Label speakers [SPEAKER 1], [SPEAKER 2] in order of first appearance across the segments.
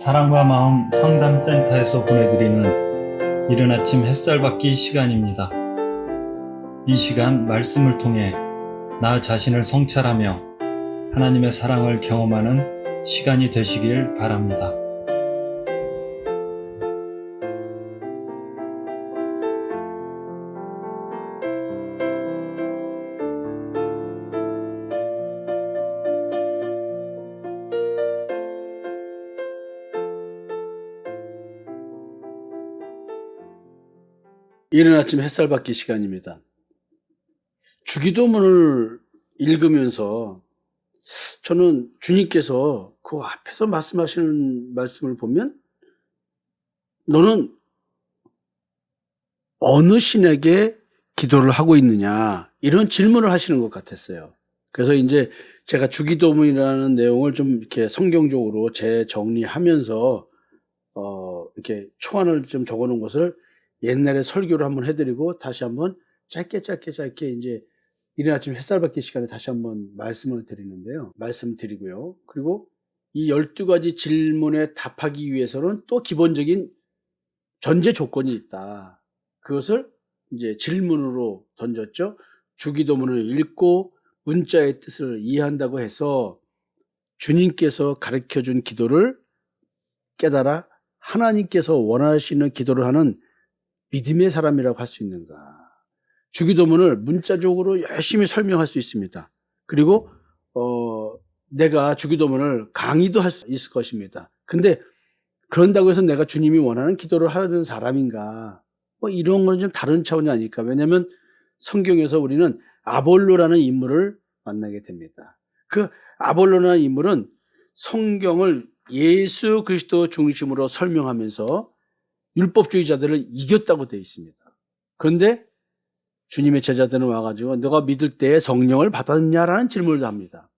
[SPEAKER 1] 사랑과 마음 상담센터에서 보내드리는 이른 아침 햇살받기 시간입니다. 이 시간 말씀을 통해 나 자신을 성찰하며 하나님의 사랑을 경험하는 시간이 되시길 바랍니다.
[SPEAKER 2] 이른 아침 햇살 받기 시간입니다. 주기도문을 읽으면서 저는 주님께서 그 앞에서 말씀하시는 말씀을 보면 너는 어느 신에게 기도를 하고 있느냐 이런 질문을 하시는 것 같았어요. 그래서 이제 제가 주기도문이라는 내용을 좀 이렇게 성경적으로 재정리하면서 이렇게 초안을 좀 적어놓은 것을 옛날에 설교를 한번 해드리고 다시 한번 짧게 이제 이른 아침 햇살 받기 시간에 다시 한번 말씀을 드리는데요. 말씀드리고요. 그리고 이 12가지 질문에 답하기 위해서는 또 기본적인 전제 조건이 있다. 그것을 이제 질문으로 던졌죠. 주기도문을 읽고 문자의 뜻을 이해한다고 해서 주님께서 가르쳐준 기도를 깨달아 하나님께서 원하시는 기도를 하는 믿음의 사람이라고 할 수 있는가? 주기도문을 문자적으로 열심히 설명할 수 있습니다. 그리고 내가 주기도문을 강의도 할 수 있을 것입니다. 근데 그런다고 해서 내가 주님이 원하는 기도를 하는 사람인가? 이런 건 좀 다른 차원이 아닐까? 왜냐하면 성경에서 우리는 아볼로라는 인물을 만나게 됩니다. 그 아볼로라는 인물은 성경을 예수 그리스도 중심으로 설명하면서 율법주의자들을 이겼다고 되어 있습니다. 그런데 주님의 제자들은 와가지고 너가 믿을 때 성령을 받았냐라는 질문을 합니다.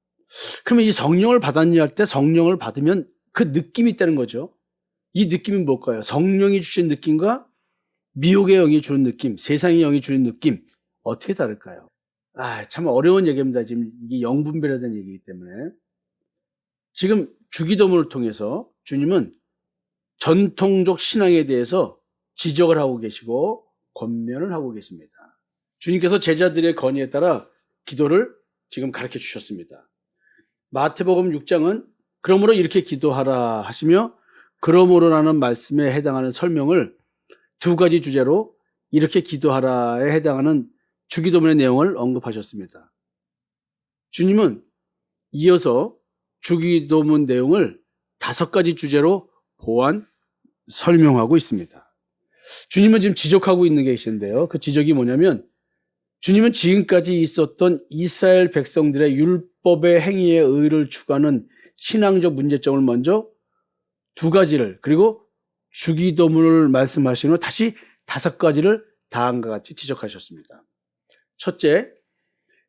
[SPEAKER 2] 그러면 이 성령을 받았냐 할 때 성령을 받으면 그 느낌이 있다는 거죠. 이 느낌이 뭘까요? 성령이 주신 느낌과 미혹의 영이 주는 느낌, 세상의 영이 주는 느낌 어떻게 다를까요? 참 어려운 얘기입니다. 지금 이게 영분별화된 얘기이기 때문에 지금 주기도문을 통해서 주님은 전통적 신앙에 대해서 지적을 하고 계시고 권면을 하고 계십니다. 주님께서 제자들의 건의에 따라 기도를 지금 가르쳐 주셨습니다. 마태복음 6장은 그러므로 이렇게 기도하라 하시며 그러므로라는 말씀에 해당하는 설명을 두 가지 주제로 이렇게 기도하라에 해당하는 주기도문의 내용을 언급하셨습니다. 주님은 이어서 주기도문 내용을 5가지 주제로 보완 설명하고 있습니다. 주님은 지금 지적하고 있는 게 계신데요. 그 지적이 뭐냐면 주님은 지금까지 있었던 이스라엘 백성들의 율법의 행위에 의를 추구하는 신앙적 문제점을 먼저 2가지를 그리고 주기도문을 말씀하신 후 다시 5가지를 다음과 같이 지적하셨습니다. 첫째,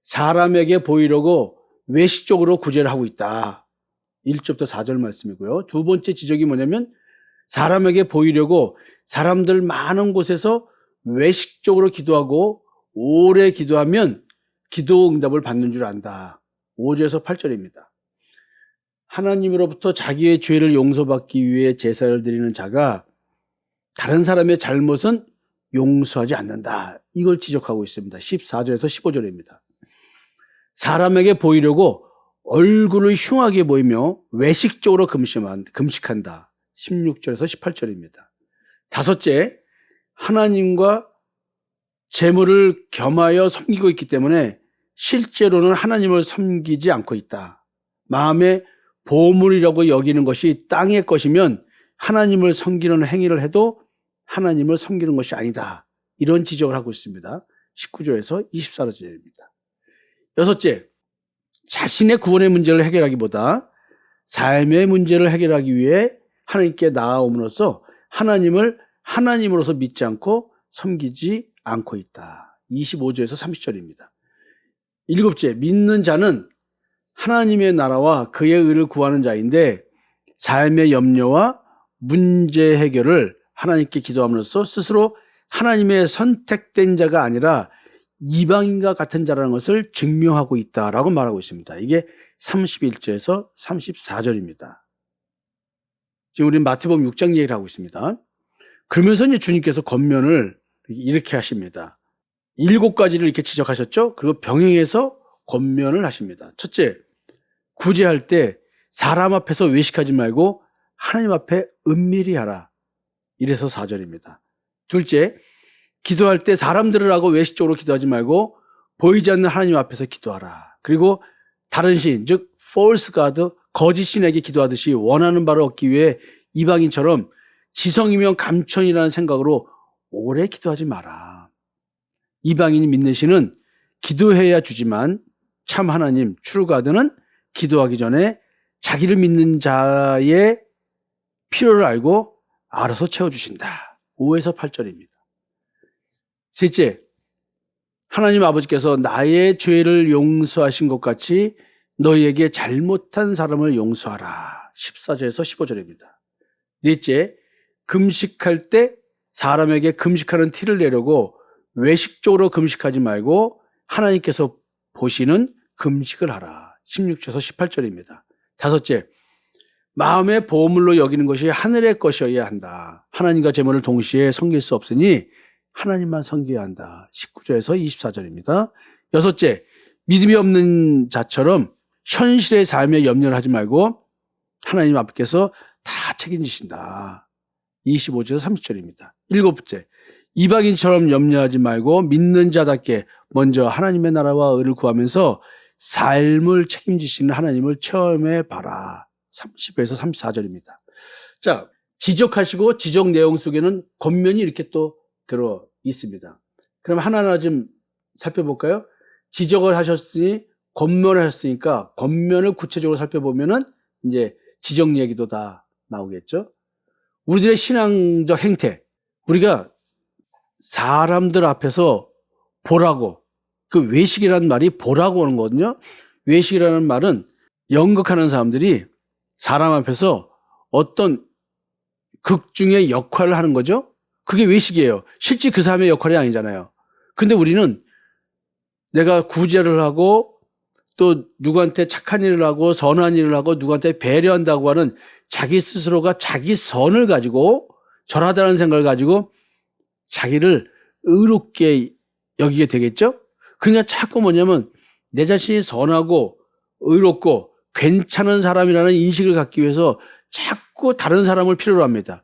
[SPEAKER 2] 사람에게 보이려고 외식적으로 구제를 하고 있다. 1절부터 4절 말씀이고요. 2번째 지적이 뭐냐면 사람에게 보이려고 사람들 많은 곳에서 외식적으로 기도하고 오래 기도하면 기도 응답을 받는 줄 안다. 5절에서 8절입니다. 하나님으로부터 자기의 죄를 용서받기 위해 제사를 드리는 자가 다른 사람의 잘못은 용서하지 않는다. 이걸 지적하고 있습니다. 14절에서 15절입니다. 사람에게 보이려고 얼굴을 흉하게 보이며 외식적으로 금식한다. 16절에서 18절입니다. 5째, 하나님과 재물을 겸하여 섬기고 있기 때문에 실제로는 하나님을 섬기지 않고 있다. 마음에 보물이라고 여기는 것이 땅의 것이면 하나님을 섬기는 행위를 해도 하나님을 섬기는 것이 아니다. 이런 지적을 하고 있습니다. 19절에서 24절입니다. 6째, 자신의 구원의 문제를 해결하기보다 삶의 문제를 해결하기 위해 하나님께 나아옴으로써 하나님을 하나님으로서 믿지 않고 섬기지 않고 있다. 25절에서 30절입니다. 7째, 믿는 자는 하나님의 나라와 그의 의를 구하는 자인데 삶의 염려와 문제 해결을 하나님께 기도함으로써 스스로 하나님의 선택된 자가 아니라 이방인과 같은 자라는 것을 증명하고 있다라고 말하고 있습니다. 이게 31절에서 34절입니다. 지금 우리는 마태복음 6장 얘기를 하고 있습니다. 그러면서 이제 주님께서 권면을 이렇게 하십니다. 7가지를 이렇게 지적하셨죠? 그리고 병행해서 권면을 하십니다. 첫째, 구제할 때 사람 앞에서 외식하지 말고 하나님 앞에 은밀히 하라. 이래서 4절입니다. 둘째, 기도할 때 사람들을 하고 외식적으로 기도하지 말고 보이지 않는 하나님 앞에서 기도하라. 그리고 다른 신, 즉 false god, 거짓 신에게 기도하듯이 원하는 바를 얻기 위해 이방인처럼 지성이면 감천이라는 생각으로 오래 기도하지 마라. 이방인이 믿는 신은 기도해야 주지만 참 하나님, true god는 기도하기 전에 자기를 믿는 자의 필요를 알고 알아서 채워주신다. 5에서 8절입니다. 셋째, 하나님 아버지께서 나의 죄를 용서하신 것 같이 너희에게 잘못한 사람을 용서하라. 14절에서 15절입니다. 넷째, 금식할 때 사람에게 금식하는 티를 내려고 외식적으로 금식하지 말고 하나님께서 보시는 금식을 하라. 16절에서 18절입니다. 다섯째, 마음의 보물로 여기는 것이 하늘의 것이어야 한다. 하나님과 재물을 동시에 섬길 수 없으니 하나님만 섬겨야 한다. 19절에서 24절입니다. 여섯째, 믿음이 없는 자처럼 현실의 삶에 염려를 하지 말고 하나님 앞께서 다 책임지신다. 25절에서 30절입니다. 일곱째, 이방인처럼 염려하지 말고 믿는 자답게 먼저 하나님의 나라와 의를 구하면서 삶을 책임지시는 하나님을 체험해 봐라. 30에서 34절입니다. 자, 지적하시고 지적 내용 속에는 권면이 이렇게 또 들어 있습니다. 그럼 하나하나 좀 살펴볼까요? 지적을 하셨으니 권면을 하셨으니까 권면을 구체적으로 살펴보면은 이제 지적 얘기도 다 나오겠죠. 우리들의 신앙적 행태, 우리가 사람들 앞에서 보라고, 그 외식이라는 말이 보라고 하는 거거든요. 외식이라는 말은 연극하는 사람들이 사람 앞에서 어떤 극 중의 역할을 하는 거죠. 그게 외식이에요. 실제 그 사람의 역할이 아니잖아요. 근데 우리는 내가 구제를 하고 또 누구한테 착한 일을 하고 선한 일을 하고 누구한테 배려한다고 하는 자기 스스로가 자기 선을 가지고 절하다는 생각을 가지고 자기를 의롭게 여기게 되겠죠? 그러니까 자꾸 뭐냐면 내 자신이 선하고 의롭고 괜찮은 사람이라는 인식을 갖기 위해서 자꾸 다른 사람을 필요로 합니다.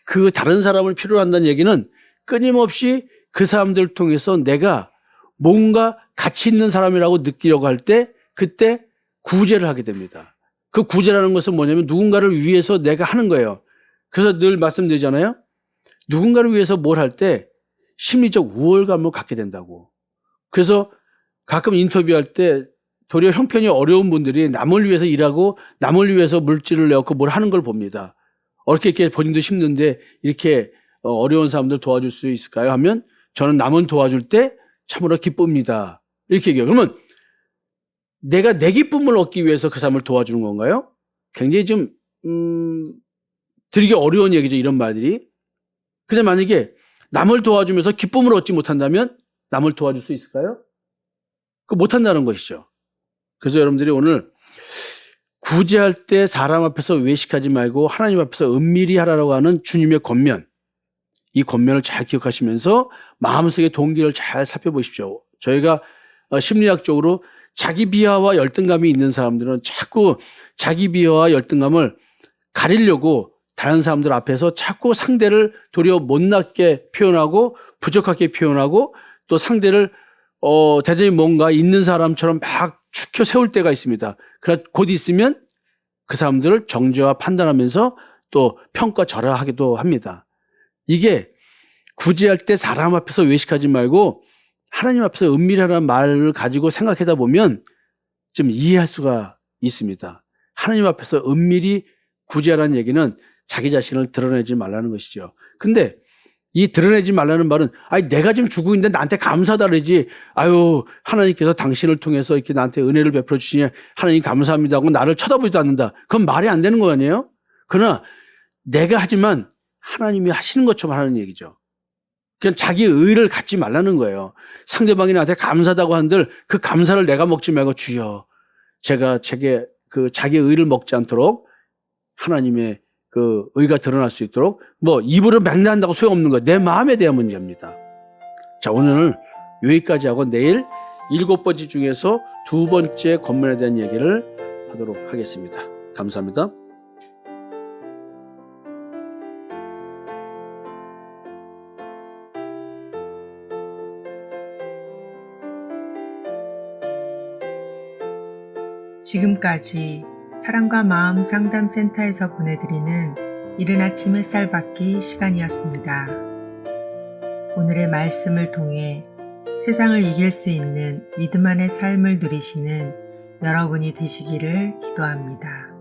[SPEAKER 2] 그 다른 사람을 필요로 한다는 얘기는 끊임없이 그 사람들을 통해서 내가 뭔가 가치 있는 사람이라고 느끼려고 할 때 그때 구제를 하게 됩니다. 그 구제라는 것은 뭐냐면 누군가를 위해서 내가 하는 거예요. 그래서 늘 말씀드리잖아요. 누군가를 위해서 뭘 할 때 심리적 우월감을 갖게 된다고. 그래서 가끔 인터뷰할 때 도리어 형편이 어려운 분들이 남을 위해서 일하고 남을 위해서 물질을 내고 뭘 하는 걸 봅니다. 어떻게 이렇게 본인도 힘든데 이렇게 어려운 사람들 도와줄 수 있을까요? 하면 저는 남을 도와줄 때 참으로 기쁩니다. 이렇게 얘기해요. 그러면 내가 내 기쁨을 얻기 위해서 그 사람을 도와주는 건가요? 굉장히 좀 드리기 어려운 얘기죠. 이런 말들이. 근데 만약에 남을 도와주면서 기쁨을 얻지 못한다면 남을 도와줄 수 있을까요? 그 못한다는 것이죠. 그래서 여러분들이 오늘 구제할 때 사람 앞에서 외식하지 말고 하나님 앞에서 은밀히 하라고 하는 주님의 권면, 이 권면을 잘 기억하시면서 마음속의 동기를 잘 살펴보십시오. 저희가 심리학적으로 자기 비하와 열등감이 있는 사람들은 자꾸 자기 비하와 열등감을 가리려고 다른 사람들 앞에서 자꾸 상대를 도리어 못났게 표현하고 부족하게 표현하고 또 상대를 대단히 뭔가 있는 사람처럼 막 축혀 세울 때가 있습니다. 그러나 곧 있으면 그 사람들을 정죄와 판단하면서 또 평가절하하기도 합니다. 이게 구제할 때 사람 앞에서 외식하지 말고 하나님 앞에서 은밀하라는 말을 가지고 생각하다 보면 좀 이해할 수가 있습니다. 하나님 앞에서 은밀히 구제하라는 얘기는 자기 자신을 드러내지 말라는 것이죠. 근데 이 드러내지 말라는 말은 아니 내가 지금 주고 있는데 나한테 감사하다 그러지 아유 하나님께서 당신을 통해서 이렇게 나한테 은혜를 베풀어 주시니 하나님 감사합니다 하고 나를 쳐다보지도 않는다. 그건 말이 안 되는 거 아니에요? 그러나 내가 하지만 하나님이 하시는 것처럼 하는 얘기죠. 그냥 자기 의를 갖지 말라는 거예요. 상대방이 나한테 감사하다고 한들 그 감사를 내가 먹지 말고 주여 제가 자기 의를 먹지 않도록 하나님의 그 의가 드러날 수 있도록 뭐 입으로 맹세한다고 소용없는 거 내 마음에 대한 문제입니다. 자, 오늘은 여기까지 하고 내일 7번째 중에서 2번째 권면에 대한 얘기를 하도록 하겠습니다. 감사합니다.
[SPEAKER 3] 지금까지 사랑과 마음 상담센터에서 보내드리는 이른 아침 햇살 받기 시간이었습니다. 오늘의 말씀을 통해 세상을 이길 수 있는 믿음 안의 삶을 누리시는 여러분이 되시기를 기도합니다.